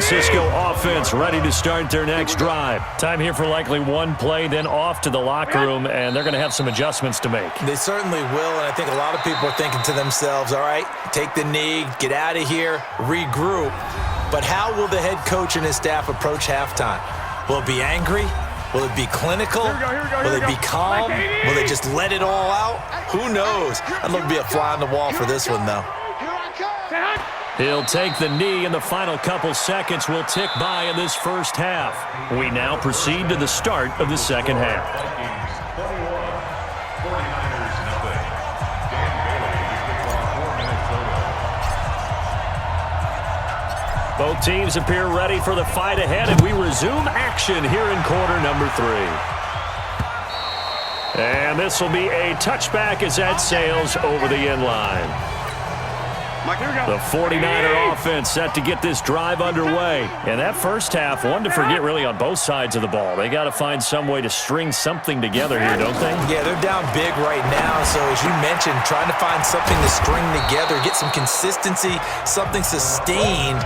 Francisco offense ready to start their next drive. Time here for likely one play, then off to the locker room, and they're going to have some adjustments to make. They certainly will, and I think a lot of people are thinking to themselves, all right, take the knee, get out of here, regroup. But how will the head coach and his staff approach halftime? Will it be angry? Will it be clinical? Will it be calm? Will they just let it all out? Who knows? I'd love to be a fly on the wall for this one, though. He'll take the knee, and the final couple seconds will tick by in this first half. We now proceed to the start of the second half. Both teams appear ready for the fight ahead, and we resume action here in quarter number 3. And this will be a touchback as that sails over the end line. The 49er offense set to get this drive underway. And that first half, one to forget really on both sides of the ball. They got to find some way to string something together here, don't they? Yeah, they're down big right now. So as you mentioned, trying to find something to string together, get some consistency, something sustained,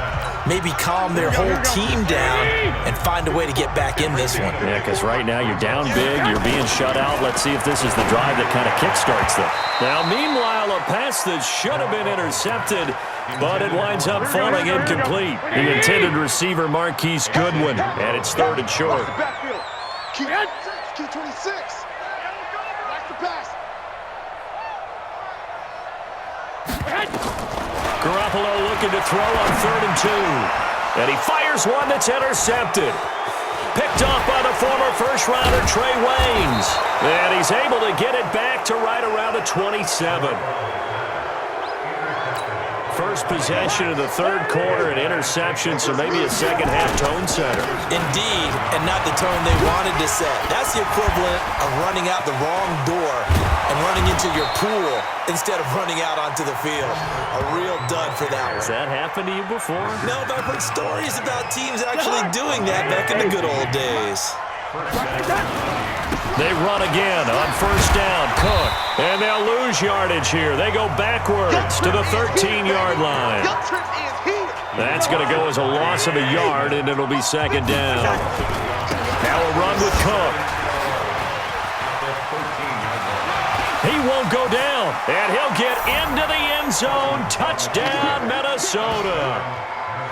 maybe calm their whole team down and find a way to get back in this one. Yeah, because right now you're down big, you're being shut out. Let's see if this is the drive that kind of kickstarts them. Now, meanwhile, a pass that should have been intercepted, but it winds up falling incomplete. The intended receiver, Marquise Goodwin, and it's 3rd and short. Keep 26. That's the pass. Garoppolo looking to throw on 3rd and 2. And he fires one that's intercepted. Picked off by the former first-rounder Trey Waynes. And he's able to get it back to right around the 27. First possession of the third quarter, an interception, so maybe a second-half tone setter. Indeed, and not the tone they wanted to set. That's the equivalent of running out the wrong door and running into your pool instead of running out onto the field. A real dud for that one. Has that happened to you before? No, but I've heard stories about teams actually doing that back in the good old days. They run again on first down. Cook. And they'll lose yardage here. They go backwards to the 13-yard line. That's going to go as a loss of a yard, and it'll be second down. Now a run with Cook. He won't go down, and he'll get into the end zone. Touchdown, Minnesota.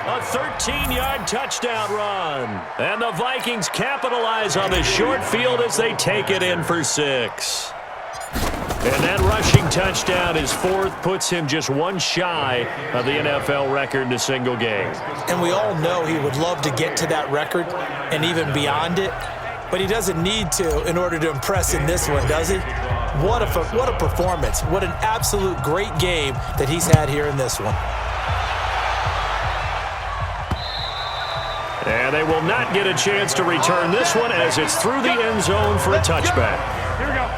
A 13-yard touchdown run. And the Vikings capitalize on the short field as they take it in for 6. And that rushing touchdown, his 4th, puts him just one shy of the NFL record in a single game. And we all know he would love to get to that record and even beyond it, but he doesn't need to in order to impress in this one, does he? What a performance. What an absolute great game that he's had here in this one. And they will not get a chance to return this one as it's through the end zone for a touchback. Here we go.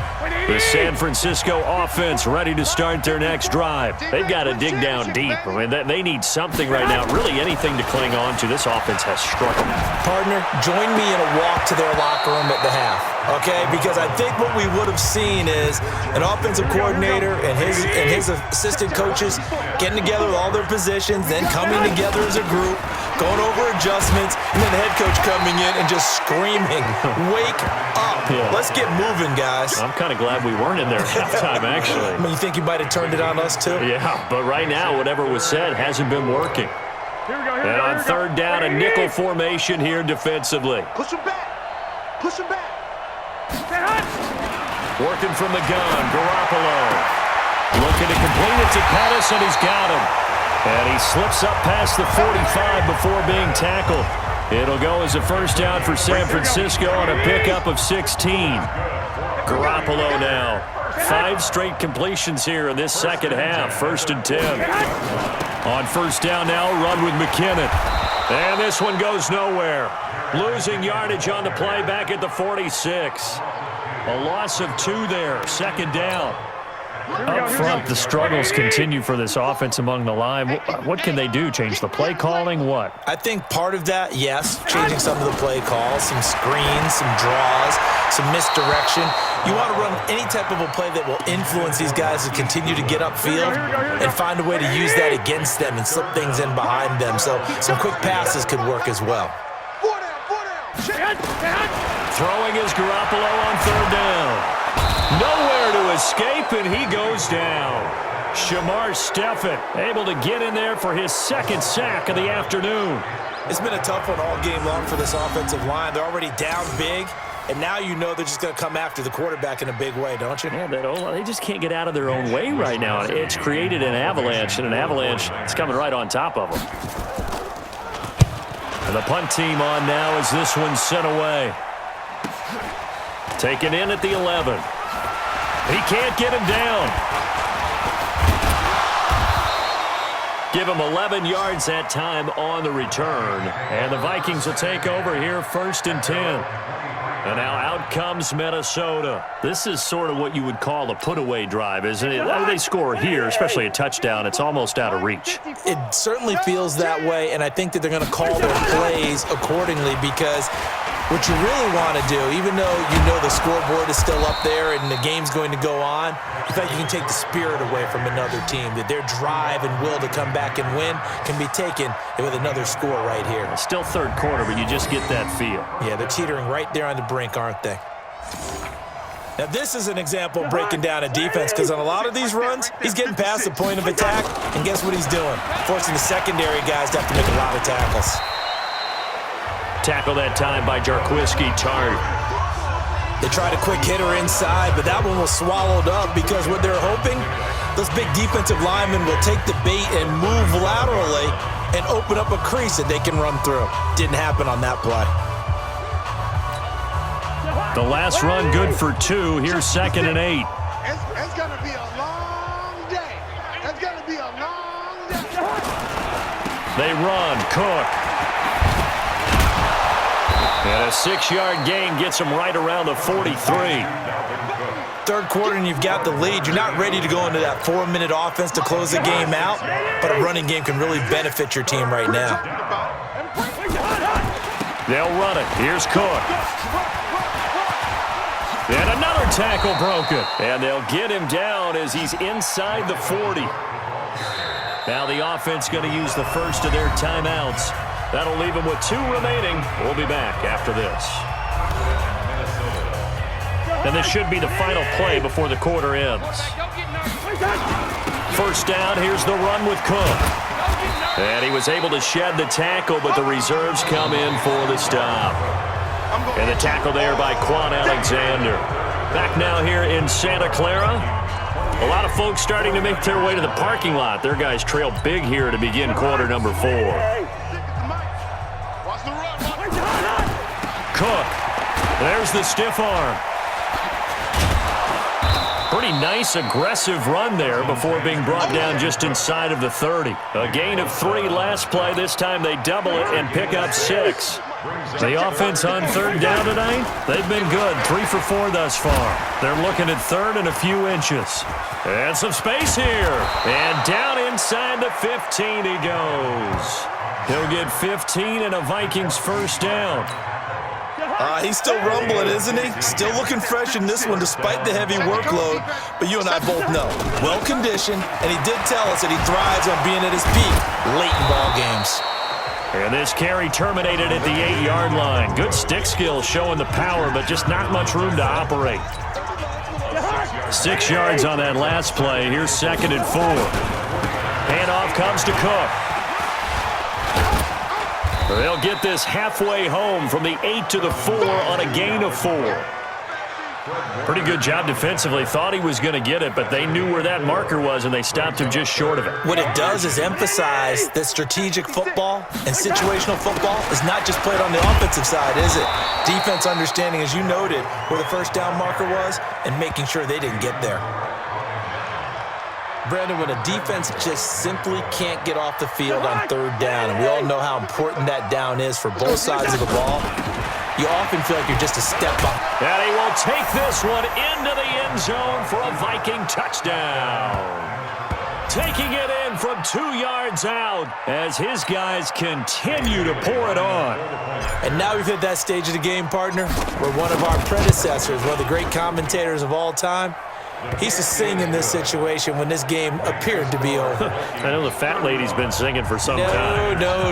The San Francisco offense ready to start their next drive. They've got to dig down deep. I mean, they need something right now, really anything to cling on to. This offense has struggled. Partner, join me in a walk to their locker room at the half, okay? Because I think what we would have seen is an offensive coordinator and his assistant coaches getting together with all their positions, then coming together as a group, going over adjustments, and then the head coach coming in and just screaming, "Wake up. Yeah. Let's get moving, guys." I'm kind of glad we weren't in there at halftime, actually. I mean, you think you might have turned it on us, too? Yeah, but right now, whatever was said hasn't been working. And on third down, a nickel formation here defensively. Push him back. Push him back. Working from the gun, Garoppolo. Looking to complete it to Pettis, and he's got him. And he slips up past the 45 before being tackled. It'll go as a first down for San Francisco on a pickup of 16. Garoppolo now. 5 straight completions here in this second half. 1st and 10. On first down now, run with McKinnon. And this one goes nowhere. Losing yardage on the play back at the 46. A loss of 2 there. 2nd down. Up front, the struggles continue for this offense among the line. What can they do? Change the play calling? What? I think part of that, yes, changing some of the play calls, some screens, some draws, some misdirection. You want to run any type of a play that will influence these guys to continue to get upfield and find a way to use that against them and slip things in behind them. So some quick passes could work as well. Throwing is Garoppolo on third down. Nowhere to escape, and he goes down. Shamar Stephen able to get in there for his second sack of the afternoon. It's been a tough one all game long for this offensive line. They're already down big, and now you know they're just going to come after the quarterback in a big way, don't you? Yeah, they just can't get out of their own way right now. It's created an avalanche, and an avalanche is coming right on top of them. And the punt team on now as this one's sent away. Taken in at the 11. He can't get him down. Give him 11 yards that time on the return. And the Vikings will take over here 1st and 10. And now out comes Minnesota. This is sort of what you would call a put-away drive, isn't it? They score here, especially a touchdown. It's almost out of reach. It certainly feels that way, and I think that they're going to call their plays accordingly because what you really want to do, even though you know the scoreboard is still up there and the game's going to go on, you think you can take the spirit away from another team, that their drive and will to come back and win can be taken with another score right here. It's still third quarter, but you just get that feel. Yeah, they're teetering right there on the brink, aren't they? Now, this is an example of breaking down a defense because on a lot of these runs, he's getting past the point of attack, and guess what he's doing? Forcing the secondary guys to have to make a lot of tackles. Tackle that time by Jarquiski Tart. They tried a quick hitter inside, but that one was swallowed up because what they're hoping, those big defensive linemen will take the bait and move laterally and open up a crease that they can run through. Didn't happen on that play. The last run good for 2. Here's 2nd and 8. It's going to be a long day. It's going to be a long day. They run. Cook. And a 6-yard gain gets them right around the 43. Third quarter and you've got the lead. You're not ready to go into that 4-minute offense to close the game out, but a running game can really benefit your team right now. They'll run it. Here's Cook. And another tackle broken. And they'll get him down as he's inside the 40. Now the offense going to use the first of their timeouts. That'll leave them with 2 remaining. We'll be back after this. And this should be the final play before the quarter ends. First down, here's the run with Cook. And he was able to shed the tackle, but the reserves come in for the stop. And the tackle there by Quan Alexander. Back now here in Santa Clara. A lot of folks starting to make their way to the parking lot. Their guys trail big here to begin quarter number 4. Cook. There's the stiff arm. Pretty nice, aggressive run there before being brought down just inside of the 30. A gain of 3 last play. This time they double it and pick up 6. The offense on third down tonight, they've been good. 3 for 4 thus far. They're looking at third and a few inches. And some space here. And down inside the 15 he goes. He'll get 15 and a Vikings first down. He's still rumbling, isn't he? Still looking fresh in this one despite the heavy workload. But you and I both know, well-conditioned, and he did tell us that he thrives on being at his peak late in ball games. And this carry terminated at the 8-yard line. Good stick skills showing the power, but just not much room to operate. 6 yards on that last play. Here's 2nd and 4. Handoff comes to Cook. They'll get this halfway home from the 8 to the 4 on a gain of 4. Pretty good job defensively. Thought he was going to get it, but they knew where that marker was, and they stopped him just short of it. What it does is emphasize that strategic football and situational football is not just played on the offensive side, is it? Defense understanding, as you noted, where the first down marker was and making sure they didn't get there. Brandon, when a defense just simply can't get off the field on third down, and we all know how important that down is for both sides of the ball, you often feel like you're just a step behind. And he will take this one into the end zone for a Viking touchdown. Taking it in from 2 yards out as his guys continue to pour it on. And now we've hit that stage of the game, partner, where one of our predecessors, one of the great commentators of all time, he used to sing in this situation when this game appeared to be over. I know the fat lady's been singing for some time. No,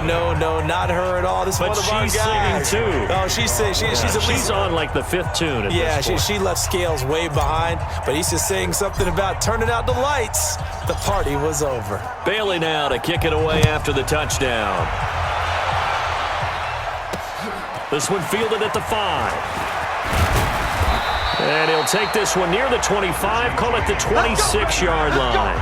not her at all. This is one of our guys. But she's singing too. Oh, she's at least she's on like the 5th tune at this point. she left Scales way behind, but he used to sing something about turning out the lights. The party was over. Bailey now to kick it away after the touchdown. This one fielded at the 5. And he'll take this one near the 25, call it the 26-yard line.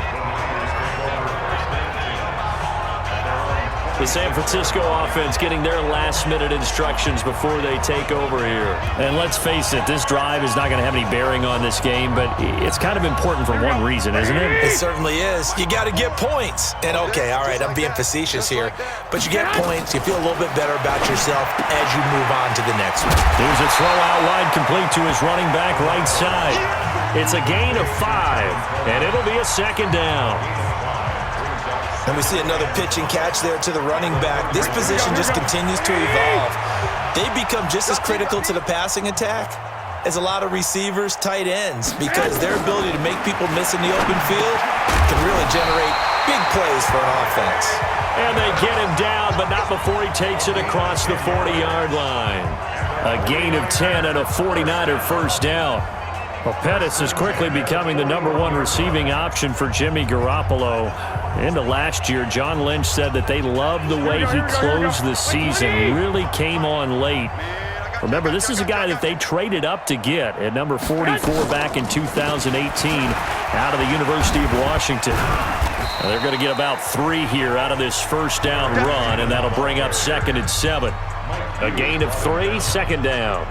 The San Francisco offense getting their last-minute instructions before they take over here. And let's face it, this drive is not going to have any bearing on this game, but it's kind of important for one reason, isn't it? It certainly is. You got to get points. And, okay, all right, I'm being facetious here, but you get points, you feel a little bit better about yourself as you move on to the next one. Here's a throw out wide complete to his running back right side. It's a gain of 5, and it'll be a second down. And we see another pitch and catch there to the running back. This position just continues to evolve. They become just as critical to the passing attack as a lot of receivers, tight ends, because their ability to make people miss in the open field can really generate big plays for an offense. And they get him down, but not before he takes it across the 40-yard line. A gain of 10 and a 49er first down. Well, Pettis is quickly becoming the #1 receiving option for Jimmy Garoppolo. Into last year, John Lynch said that they loved the way he closed the season, really came on late. Remember, this is a guy that they traded up to get at number 44 back in 2018 out of the University of Washington. Now, they're going to get about 3 here out of this first down run, and that'll bring up 2nd and 7. A gain of 3, second down.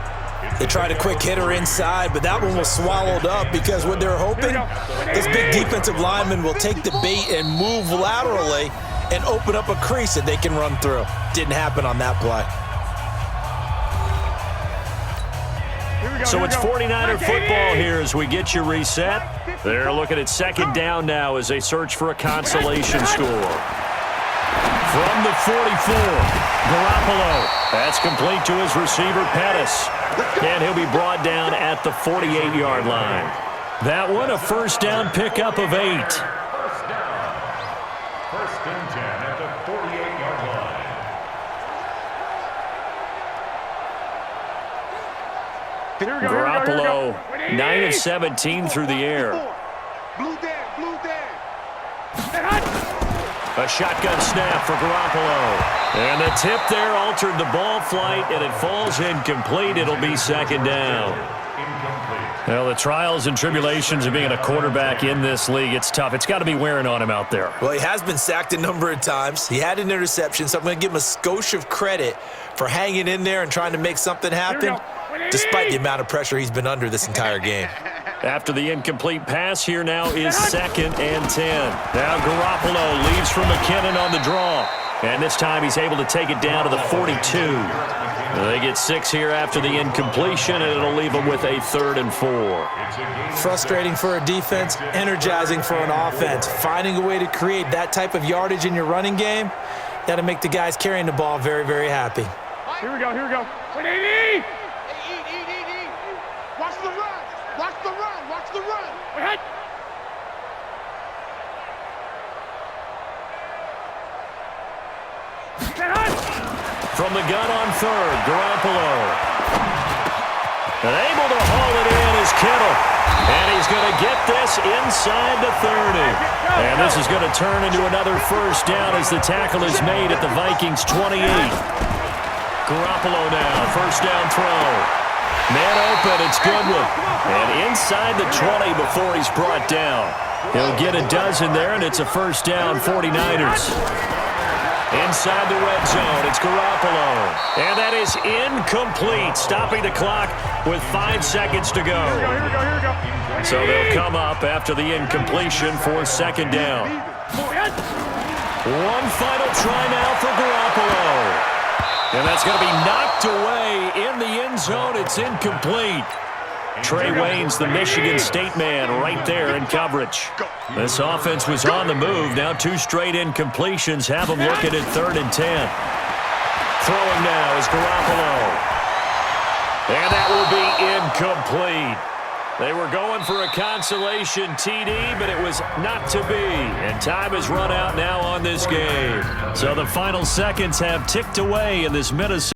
They tried a quick hitter inside, but that one was swallowed up because what they're hoping, this big defensive lineman will take the bait and move laterally and open up a crease that they can run through. Didn't happen on that play. So it's 49er football here as we get you reset. They're looking at second down now as they search for a consolation score. From the 44, Garoppolo. That's complete to his receiver, Pettis. And he'll be brought down at the 48-yard line. That one, a first down pickup of 8. First and 10 at the 48-yard line. Garoppolo, 9 of 17 through the air. Blue Dan. A shotgun snap for Garoppolo. And the tip there altered the ball flight, and it falls incomplete. It'll be second down. Well, the trials and tribulations of being a quarterback in this league, it's tough. It's got to be wearing on him out there. Well, he has been sacked a number of times. He had an interception, so I'm going to give him a skosh of credit for hanging in there and trying to make something happen, despite the amount of pressure he's been under this entire game. After the incomplete pass, here now is 2nd and 10. Now Garoppolo leads from McKinnon on the draw. And this time he's able to take it down to the 42. They get 6 here after the incompletion, and it'll leave them with a 3rd and 4. Frustrating for a defense, energizing for an offense. Finding a way to create that type of yardage in your running game, that'll make the guys carrying the ball very, very happy. Here we go. Eat. Watch the run. Wait, head. From the gun on 3rd, Garoppolo. And able to haul it in is Kittle. And he's going to get this inside the 30. And this is going to turn into another first down as the tackle is made at the Vikings' 28. Garoppolo now, first down throw. Man open, it's Goodwin. And inside the 20 before he's brought down. He'll get a dozen there, and it's a first down, 49ers. Inside the red zone, it's Garoppolo. And that is incomplete, stopping the clock with 5 seconds to go. Here we go. So they'll come up after the incompletion for second down. One final try now for Garoppolo. And that's going to be knocked away in the end zone. It's incomplete. Trey Wayne's the Michigan State man right there in coverage. This offense was on the move. Now 2 straight incompletions have them looking at 3rd and 10. Throwing now is Garoppolo. And that will be incomplete. They were going for a consolation TD, but it was not to be. And time has run out now on this game. So the final seconds have ticked away in this Minnesota.